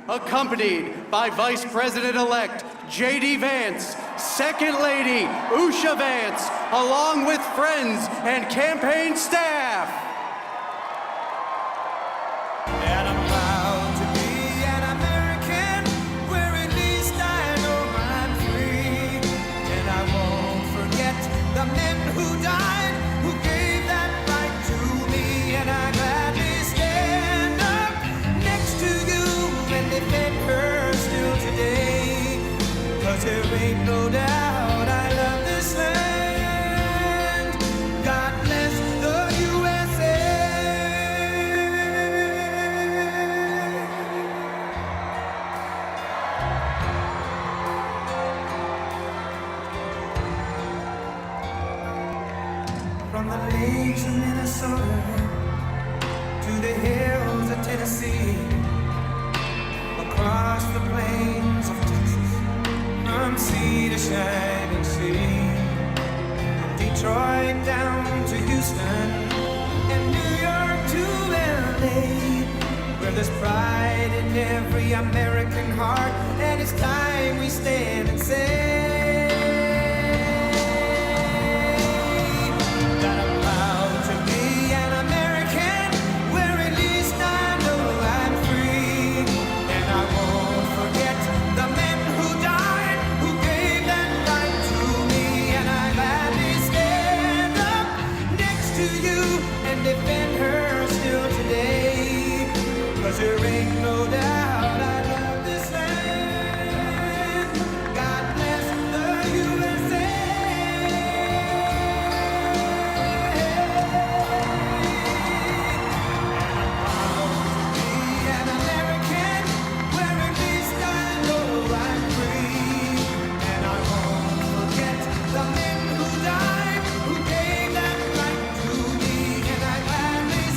accompanied by Vice President-elect J.D. Vance, Second Lady Usha Vance, along with friends and campaign staff. And I'm proud to be an American, where at least I know I'm free. And I won't forget the men who died, who gave that right to me. And I gladly stand up next to you and defend her still today. 'Cause there ain't no doubt I love this land. God bless the USA. From the lakes of Minnesota to the hills of Tennessee, across the plains of Texas, from sea to shining sea, from Detroit down to Houston, and New York to LA, where there's pride in every American heart, and it's time we stand and say that I'm proud to be an American, where at least I know I'm free. And I won't forget the men who died, who gave that right to me. And I gladly stand up next to you and defend her still today. 'Cause there ain't no doubt I love this land. God bless the USA. Be an American, where at least I know I'm free. And I won't forget the men who died, who gave that right to me. And I gladly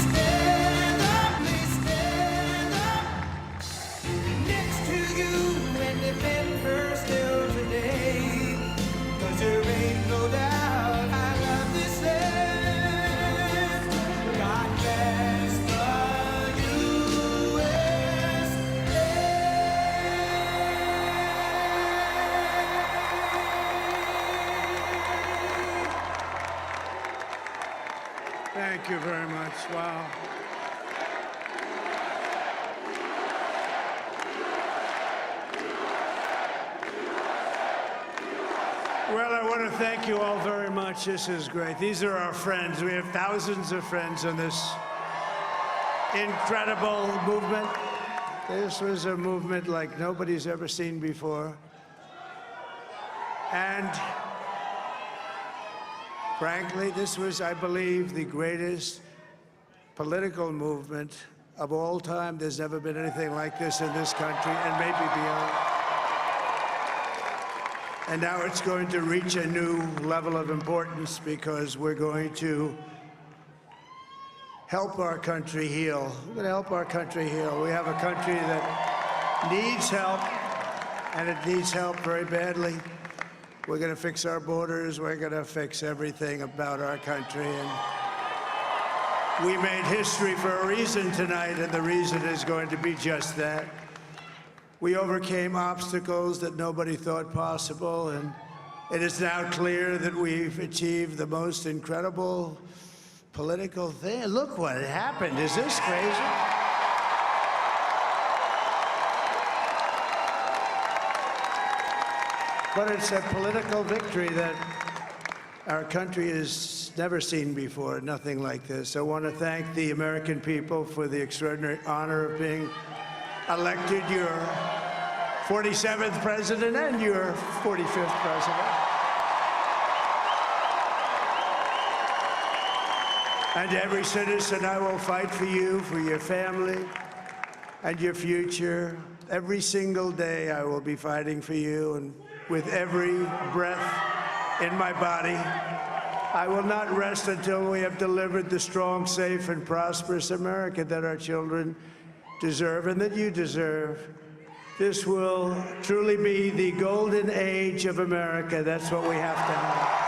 stand up next to you and defend her still today. 'Cause there ain't no doubt I love this land. God bless the USA. Thank you very much. Wow. Well, I want to thank you all very much. This is great. These are our friends. We have thousands of friends in this incredible movement. This was a movement like nobody's ever seen before. And frankly, this was, I believe, the greatest political movement of all time. There's never been anything like this in this country, and maybe beyond. And now it's going to reach a new level of importance because we're going to help our country heal. We're going to help our country heal. We have a country that needs help, and it needs help very badly. We're going to fix our borders. We're going to fix everything about our country. And we made history for a reason tonight, and the reason is going to be just that. We overcame obstacles that nobody thought possible, and it is now clear that we've achieved the most incredible political thing. Look what happened. Is this crazy? But it's a political victory that our country has never seen before, nothing like this. I want to thank the American people for the extraordinary honor of being elected your 47th president and your 45th president. And every citizen, I will fight for you, for your family, and your future. Every single day, I will be fighting for you, and with every breath in my body, I will not rest until we have delivered the strong, safe, and prosperous America that our children deserve and that you deserve. This will truly be the golden age of America. That's what we have to have.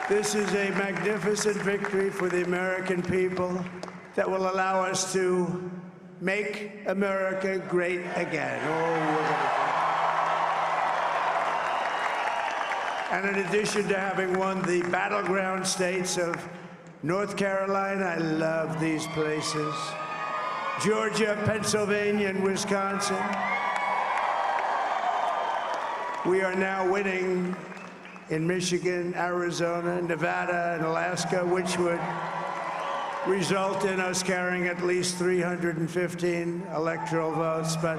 This is a magnificent victory for the American people. that will allow us to make America great again. Oh, we're gonna And in addition to having won the battleground states of North Carolina, I love these places, Georgia, Pennsylvania, and Wisconsin, we are now winning in Michigan, Arizona, Nevada, and Alaska, which would result in us carrying at least 315 electoral votes, but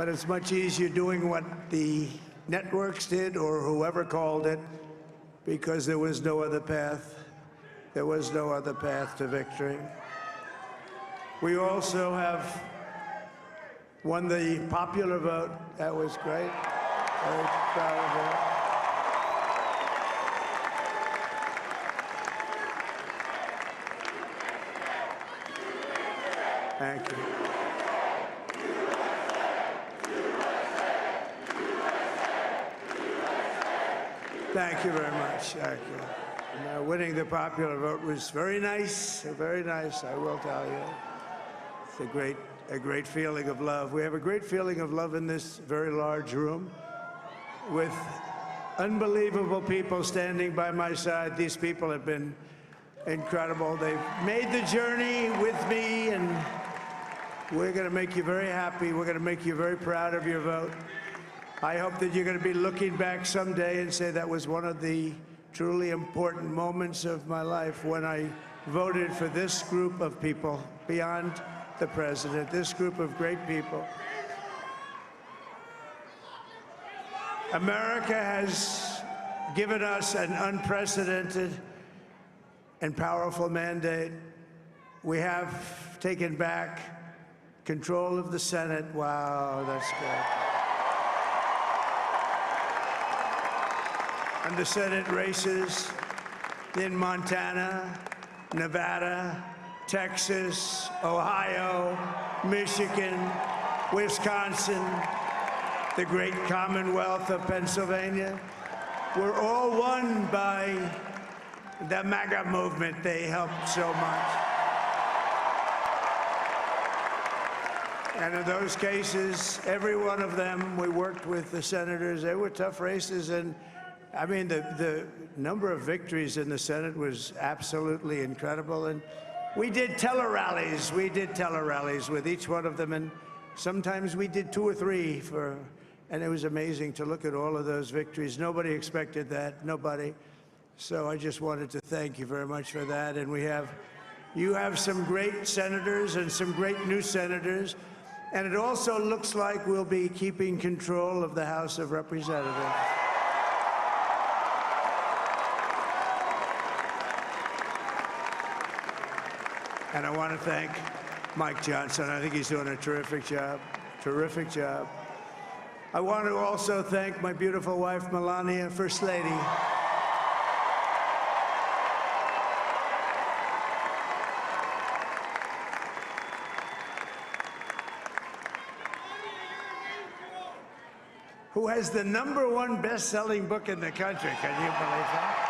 it's much easier doing what the networks did or whoever called it, because there was no other path. There was no other path to victory. We also have won the popular vote. That was great. Very proud of that. Thank you. Thank you very much. Thank you. And, winning the popular vote was very nice, I will tell you. It's a great feeling of love. We have a great feeling of love in this very large room with unbelievable people standing by my side. These people have been incredible. They've made the journey with me, and we're going to make you very happy. We're going to make you very proud of your vote. I hope that you're going to be looking back someday and say that was one of the truly important moments of my life when I voted for this group of people beyond the president, this group of great people. America has given us an unprecedented and powerful mandate. We have taken back control of the Senate. Wow, that's good. And the Senate races in Montana, Nevada, Texas, Ohio, Michigan, Wisconsin, the great Commonwealth of Pennsylvania, were all won by the MAGA movement. They helped so much. And in those cases, every one of them, we worked with the senators. They were tough races, and I mean, the number of victories in the Senate was absolutely incredible. And we did tele-rallies. We did tele-rallies with each one of them. And sometimes we did 2 or 3 and it was amazing to look at all of those victories. Nobody expected that, nobody. So I just wanted to thank you very much for that. And you have some great senators and some great new senators. And it also looks like we'll be keeping control of the House of Representatives. And I want to thank Mike Johnson. I think he's doing a terrific job, terrific job. I want to also thank my beautiful wife, Melania, First Lady. Who has the #1 best-selling book in the country. Can you believe that?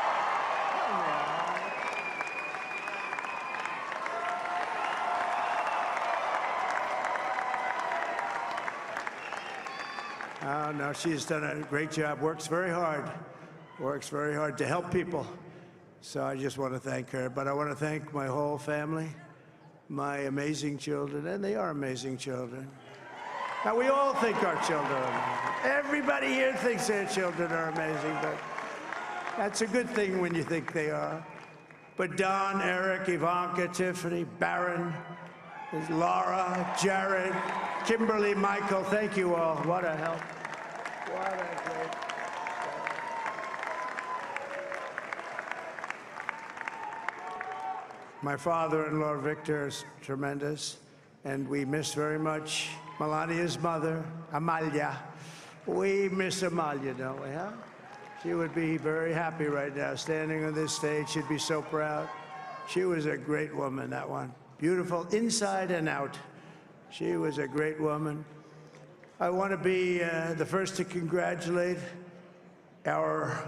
Oh, no, she's done a great job, works very hard to help people. So I just want to thank her. But I want to thank my whole family, my amazing children, and they are amazing children. Now, we all think our children are amazing. Everybody here thinks their children are amazing, but that's a good thing when you think they are. But Don, Eric, Ivanka, Tiffany, Barron, Laura, Jared, Kimberly, Michael, thank you all. What a help. What a great. My father-in-law, Victor, is tremendous, and we miss very much Melania's mother, Amalia. We miss Amalia, don't we, huh? She would be very happy right now, standing on this stage. She'd be so proud. She was a great woman, that one. Beautiful inside and out. She was a great woman. I want to be the first to congratulate our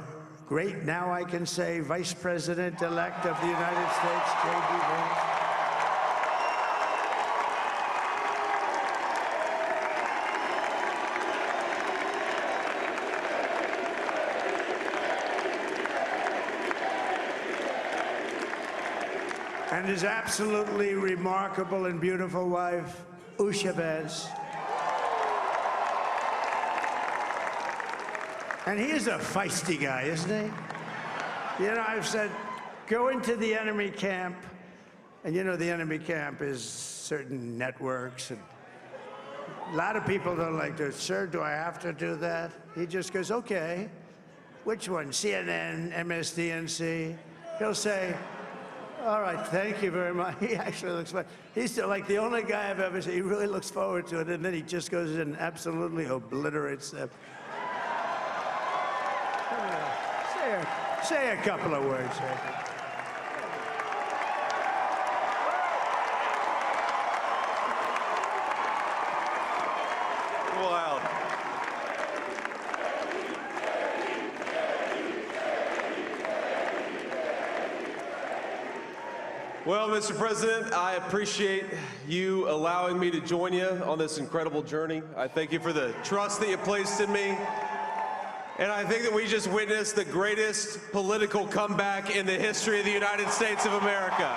great, now I can say, Vice President-elect of the United States, J.D. Vance. And his absolutely remarkable and beautiful wife, Usha Vance. And he is a feisty guy, isn't he? You know, I've said, go into the enemy camp, and you know the enemy camp is certain networks, and a lot of people don't like to, sir, do I have to do that? He just goes, okay, which one, CNN, MSDNC? He'll say, all right, thank you very much. He actually looks fun. He's like the only guy I've ever seen. He really looks forward to it, and then he just goes in and absolutely obliterates them. Say a couple of words. Wow. Well, Mr. President, I appreciate you allowing me to join you on this incredible journey. I thank you for the trust that you placed in me. And I think that we just witnessed the greatest political comeback in the history of the United States of America.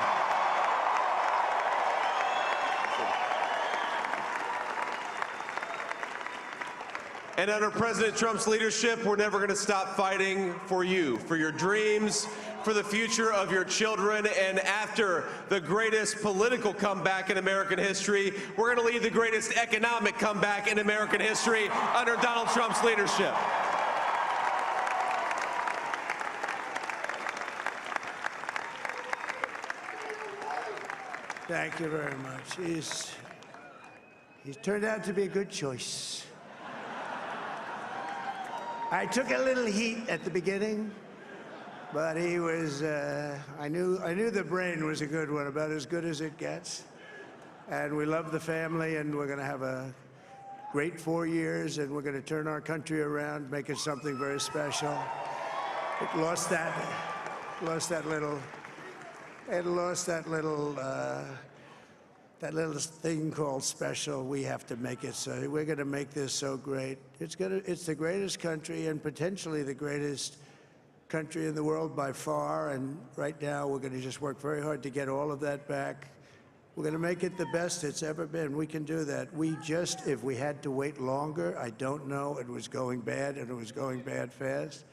And under President Trump's leadership, we're never going to stop fighting for you, for your dreams, for the future of your children. And after the greatest political comeback in American history, we're going to lead the greatest economic comeback in American history under Donald Trump's leadership. Thank you very much. He's turned out to be a good choice. I took a little heat at the beginning, but he was, I knew the brain was a good one, about as good as it gets. And we love the family, and we're going to have a great 4 years, and we're going to turn our country around, make it something very special. It lost that little thing called special. We have to make it so. We're going to make this so great. It's the greatest country and potentially the greatest country in the world by far. And right now, we're going to just work very hard to get all of that back. We're going to make it the best it's ever been. We can do that. If we had to wait longer, I don't know. It was going bad, and it was going bad fast.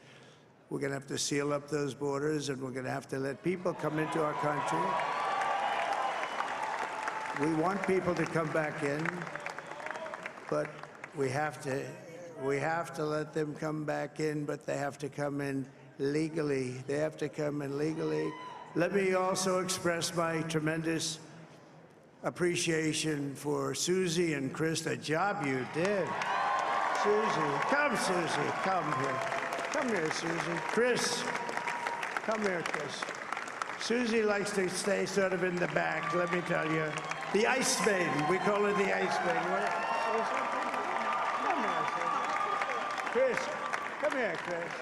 We're going to have to seal up those borders, and we're going to have to let people come into our country. We want people to come back in, but we have to let them come back in, but they have to come in legally. They have to come in legally. Let me also express my tremendous appreciation for Susie and Chris, the job you did. Susie, come here. Come here, Susie. Chris, come here, Chris. Susie likes to stay sort of in the back, let me tell you. The Ice Maiden, we call her the Ice Maiden. Come here, Chris. Come here, Chris.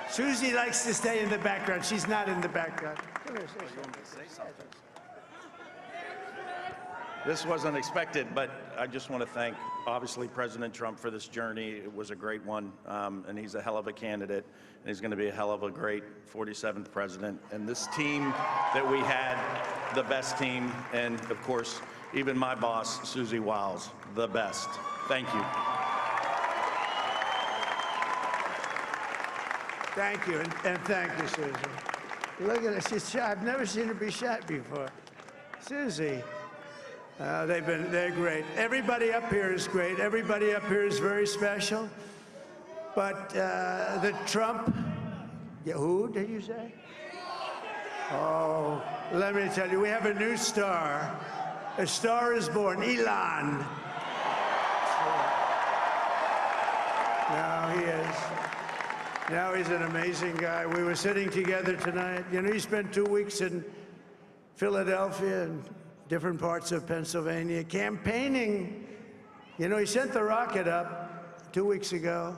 Susie likes to stay in the background. She's not in the background. Come here, Susie. This wasn't expected, but I just want to thank, obviously, President Trump for this journey. It was a great one, and he's a hell of a candidate, and he's going to be a hell of a great 47th president. And this team that we had, the best team, and, of course, even my boss, Susie Wiles, the best. Thank you. Thank you, and thank you, Susie. Look at her, she's shy. I've never seen her be shy before. Susie. They're great. Everybody up here is great. Everybody up here is very special. But the Trump, who did you say? Oh, let me tell you, we have a new star. A star is born, Elon. Now he is. Now he's an amazing guy. We were sitting together tonight. You know, he spent 2 weeks in Philadelphia and different parts of Pennsylvania, campaigning. You know, he sent the rocket up 2 weeks ago,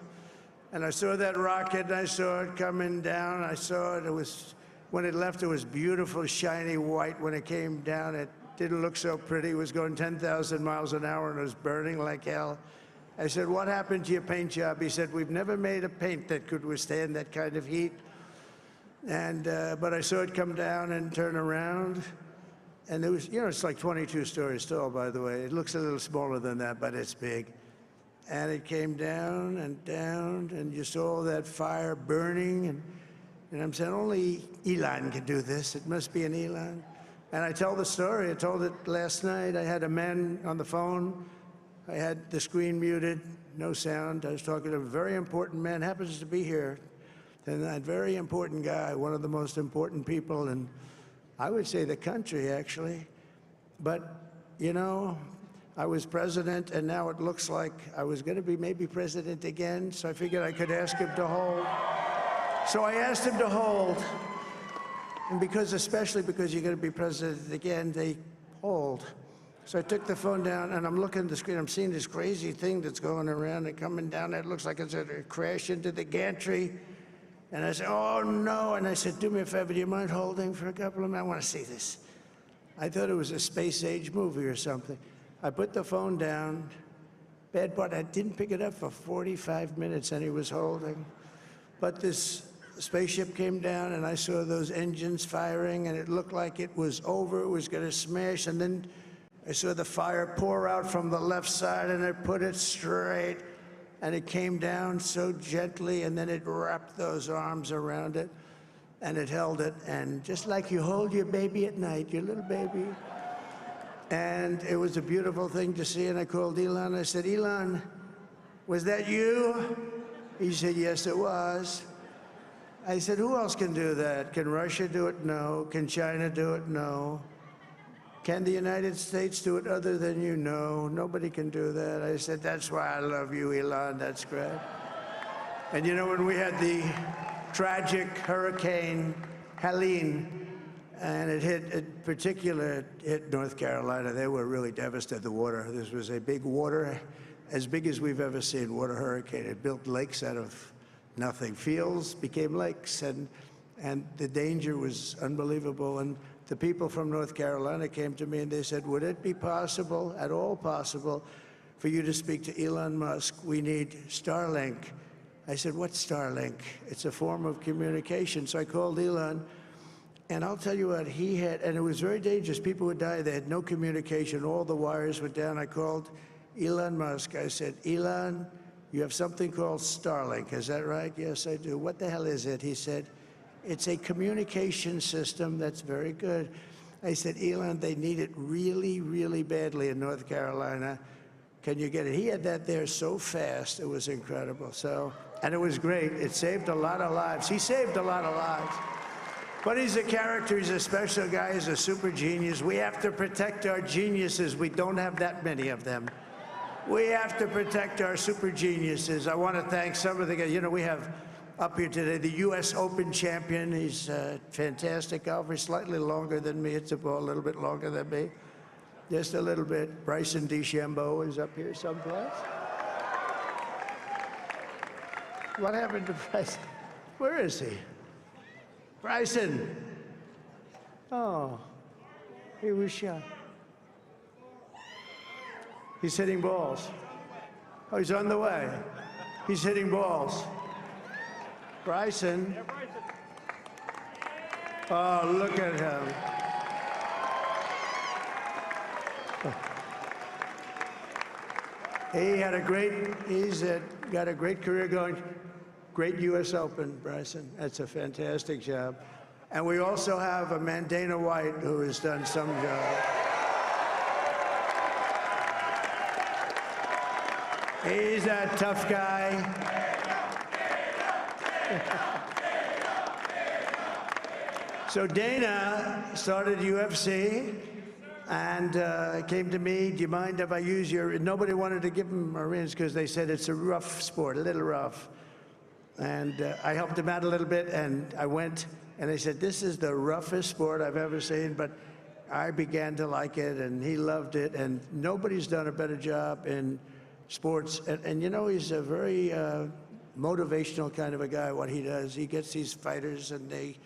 And I saw that rocket, and I saw it coming down. I saw it. It was, when it left, it was beautiful, shiny white. When it came down, it didn't look so pretty. It was going 10,000 miles an hour, and it was burning like hell. I said, what happened to your paint job? He said, we've never made a paint that could withstand that kind of heat. And, but I saw it come down and turn around. And it was, you know, it's like 22 stories tall, by the way. It looks a little smaller than that, but it's big. And it came down, and you saw all that fire burning. And I'm saying, only Elon can do this. It must be an Elon. And I tell the story. I told it last night. I had a man on the phone. I had the screen muted, no sound. I was talking to a very important man, happens to be here. And that very important guy, one of the most important people in, I would say, the country, actually. But, you know, I was president, and now it looks like I was going to be maybe president again, so I figured I could ask him to hold. So I asked him to hold. And because, especially because you're going to be president again, they hold. So I took the phone down, and I'm looking at the screen. I'm seeing this crazy thing that's going around and coming down. It looks like it's going to crash into the gantry. And I said, oh, no. And I said, do me a favor, do you mind holding for a couple of minutes? I want to see this. I thought it was a space-age movie or something. I put the phone down. Bad part, I didn't pick it up for 45 minutes, and he was holding. But this spaceship came down, and I saw those engines firing, and it looked like it was over. It was going to smash, and then I saw the fire pour out from the left side, and it put it straight, and it came down so gently, and then it wrapped those arms around it, and it held it, and just like you hold your baby at night, your little baby. And it was a beautiful thing to see, and I called Elon. I said, Elon, was that you? He said, yes, it was. I said, who else can do that? Can Russia do it? No. Can China do it? No. Can the United States do it other than you? No. Nobody can do that. I said, that's why I love you, Elon. That's great. And you know, when we had the tragic Hurricane Helene, and it hit North Carolina, they were really devastated, the water. This was a big water, as big as we've ever seen, water hurricane. It built lakes out of nothing. Fields became lakes, and the danger was unbelievable. And the people from North Carolina came to me and they said, would it be possible, at all possible, for you to speak to Elon Musk? We need Starlink. I said, what's Starlink? It's a form of communication. So I called Elon, and I'll tell you what, he had, and it was very dangerous. People would die. They had no communication. All the wires were down. I called Elon Musk. I said, Elon, you have something called Starlink. Is that right? Yes, I do. What the hell is it? He said, it's a communication system that's very good. I said, Elon, they need it really, really badly in North Carolina. Can you get it? He had that there so fast. It was incredible. So, and it was great. It saved a lot of lives. He saved a lot of lives. But he's a character. He's a special guy. He's a super genius. We have to protect our geniuses. We don't have that many of them. We have to protect our super geniuses. I want to thank some of the guys. You know, we have up here today the U.S. Open champion. He's a fantastic golfer. He's slightly longer than me. It's a ball a little bit longer than me. Just a little bit. Bryson DeChambeau is up here someplace. What happened to Bryson? Where is he? Bryson. Oh, he was shot. He's hitting balls. Oh, he's on the way. He's hitting balls. Bryson. Oh, look at him. He's got a great career going. Great U.S. Open, Bryson. That's a fantastic job. And we also have a man, Dana White, who has done some job. He's a tough guy. So Dana started UFC and came to me, do you mind if I use your, nobody wanted to give him a rinse because they said it's a rough sport, a little rough. And I helped him out a little bit, and I went, and they said, this is the roughest sport I've ever seen, but I began to like it, and he loved it, and nobody's done a better job in sports. And you know, he's a very motivational kind of a guy, what he does. He gets these fighters and they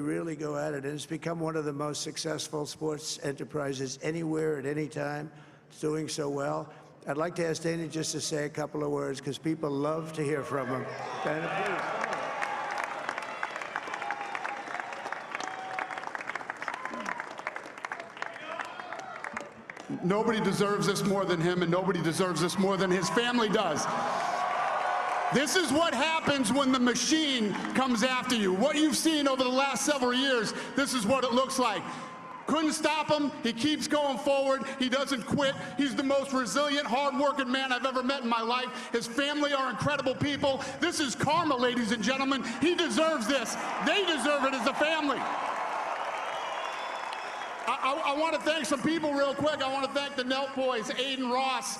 really go at it. And it's become one of the most successful sports enterprises anywhere at any time. It's doing so well. I'd like to ask Dana just to say a couple of words because people love to hear from him. Dana, please. Nobody deserves this more than him, and nobody deserves this more than his family does. This is what happens when the machine comes after you. What you've seen over the last several years, this is what it looks like. Couldn't stop him. He keeps going forward. He doesn't quit. He's the most resilient, hard-working man I've ever met in my life. His family are incredible people. This is karma, ladies and gentlemen. He deserves this. They deserve it as a family. I want to thank some people real quick. I want to thank the Nelk boys, Aiden Ross,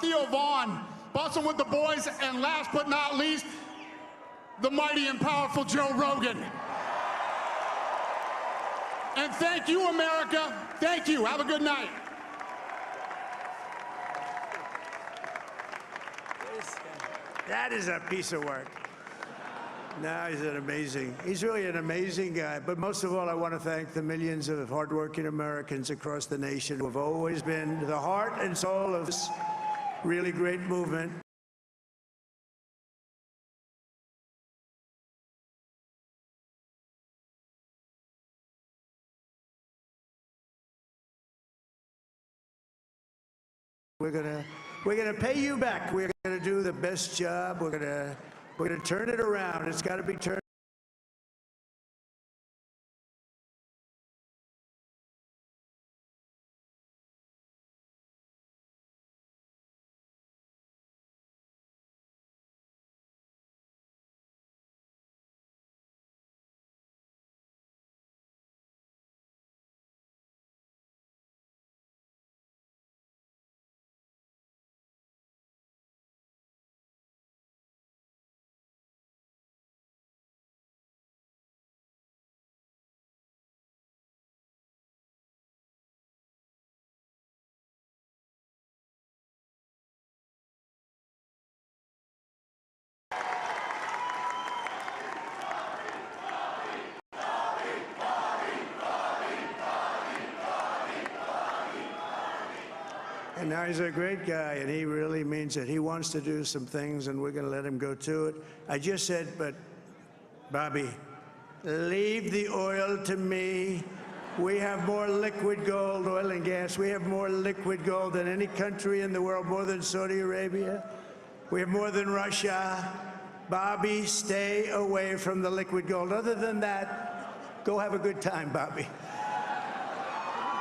Theo Vaughn, busting with the boys, and last but not least, the mighty and powerful Joe Rogan. And thank you, America. Thank you. Have a good night. That is a piece of work. No, he's really an amazing guy. But most of all, I want to thank the millions of hardworking Americans across the nation who have always been the heart and soul of this really great movement. We're gonna pay you back. We're gonna do the best job. We're gonna turn it around. It's got to be turned. And now he's a great guy, and he really means it. He wants to do some things, and we're going to let him go to it. I just said, but, Bobby, leave the oil to me. We have more liquid gold, oil and gas. We have more liquid gold than any country in the world, more than Saudi Arabia. We have more than Russia. Bobby, stay away from the liquid gold. Other than that, go have a good time, Bobby.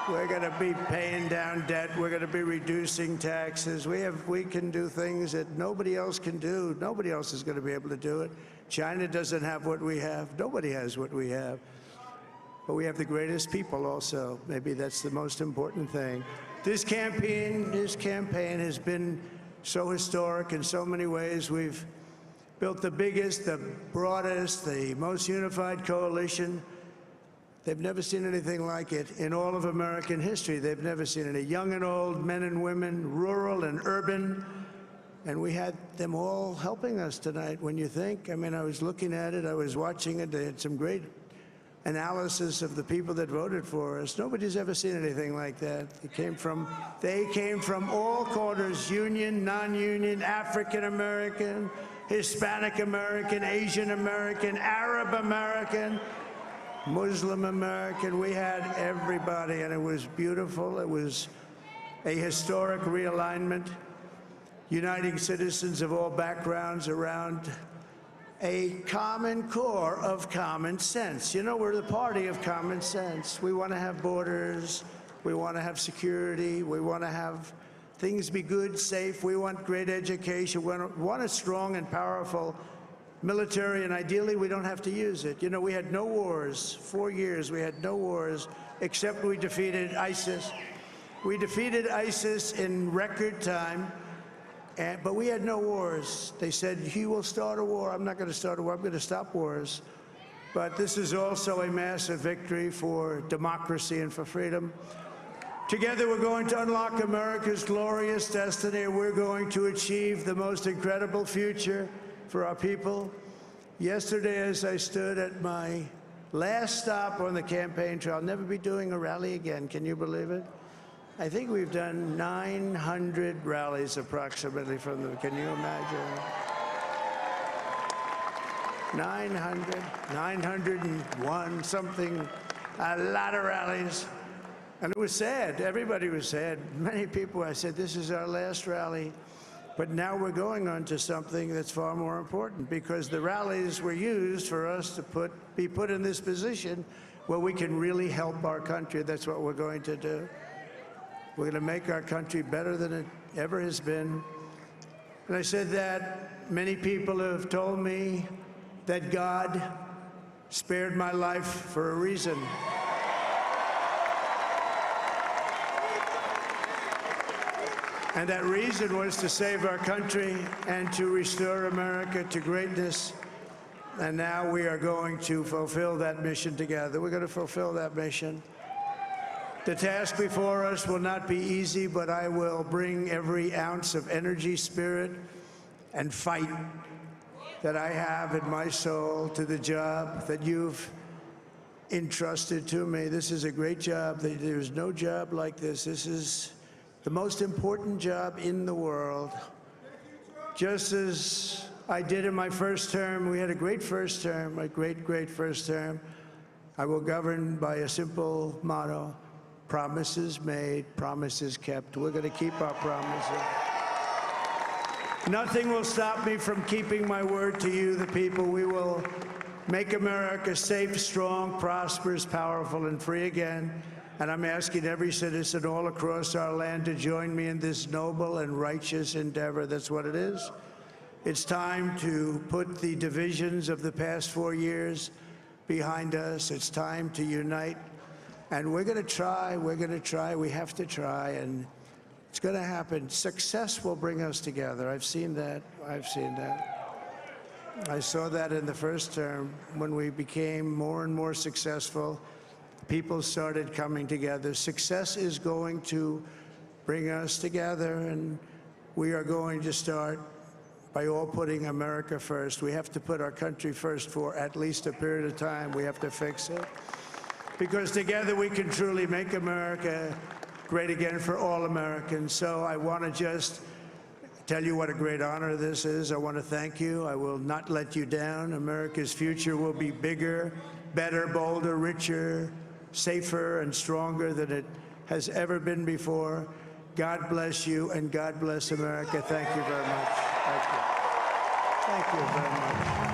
We're going to be paying down debt. We're going to be reducing taxes. We can do things that nobody else can do. Nobody else is going to be able to do it. China doesn't have what we have. Nobody has what we have. But we have the greatest people also. Maybe that's the most important thing. This campaign has been so historic in so many ways. We've built the biggest, the broadest, the most unified coalition. They've never seen anything like it in all of American history. They've never seen it. Young and old, men and women, rural and urban. And we had them all helping us tonight. When you think, I mean, I was looking at it, I was watching it. They had some great analysis of the people that voted for us. Nobody's ever seen anything like that. They came from all corners, union, non-union, African American, Hispanic American, Asian American, Arab American, Muslim American. We had everybody, and it was beautiful. It was a historic realignment, uniting citizens of all backgrounds around a common core of common sense. You know, we're the party of common sense. We want to have borders. We want to have security. We want to have things be good, safe. We want great education. We want a strong and powerful military, and ideally we don't have to use it. You know, we had no wars. 4 years we had no wars, except we defeated ISIS. We defeated ISIS in record time, but we had no wars. They said, he will start a war. I'm not going to start a war. I'm going to stop wars. But this is also a massive victory for democracy and for freedom. Together, we're going to unlock America's glorious destiny. We're going to achieve the most incredible future for our people. Yesterday, as I stood at my last stop on the campaign trail, I'll never be doing a rally again. Can you believe it? I think we've done 900 rallies approximately from them. Can you imagine? 901, something, a lot of rallies. And it was sad. Everybody was sad. Many people, I said, this is our last rally. But now we're going on to something that's far more important, because the rallies were used for us to be put in this position where we can really help our country. That's what we're going to do. We're going to make our country better than it ever has been. And I said that many people have told me that God spared my life for a reason. And that reason was to save our country and to restore America to greatness. And now we are going to fulfill that mission together. We're going to fulfill that mission. The task before us will not be easy, but I will bring every ounce of energy, spirit, and fight that I have in my soul to the job that you've entrusted to me. This is a great job. There's no job like this. This is the most important job in the world. Just as I did in my first term, we had a great first term, a great first term. I will govern by a simple motto: promises made, promises kept. We're going to keep our promises. Nothing will stop me from keeping my word to you, the people. We will make America safe, strong, prosperous, powerful, and free again. And I'm asking every citizen all across our land to join me in this noble and righteous endeavor. That's what it is. It's time to put the divisions of the past 4 years behind us. It's time to unite. And we're going to try, we have to try, and it's going to happen. Success will bring us together. I've seen that. I saw that in the first term. When we became more and more successful, people started coming together. Success is going to bring us together, and we are going to start by all putting America first. We have to put our country first for at least a period of time. We have to fix it, because together we can truly make America great again for all Americans. So I want to just tell you what a great honor this is. I want to thank you. I will not let you down. America's future will be bigger, better, bolder, richer, safer, and stronger than it has ever been before. God bless you, and God bless America. Thank you very much. Thank you. Thank you very much.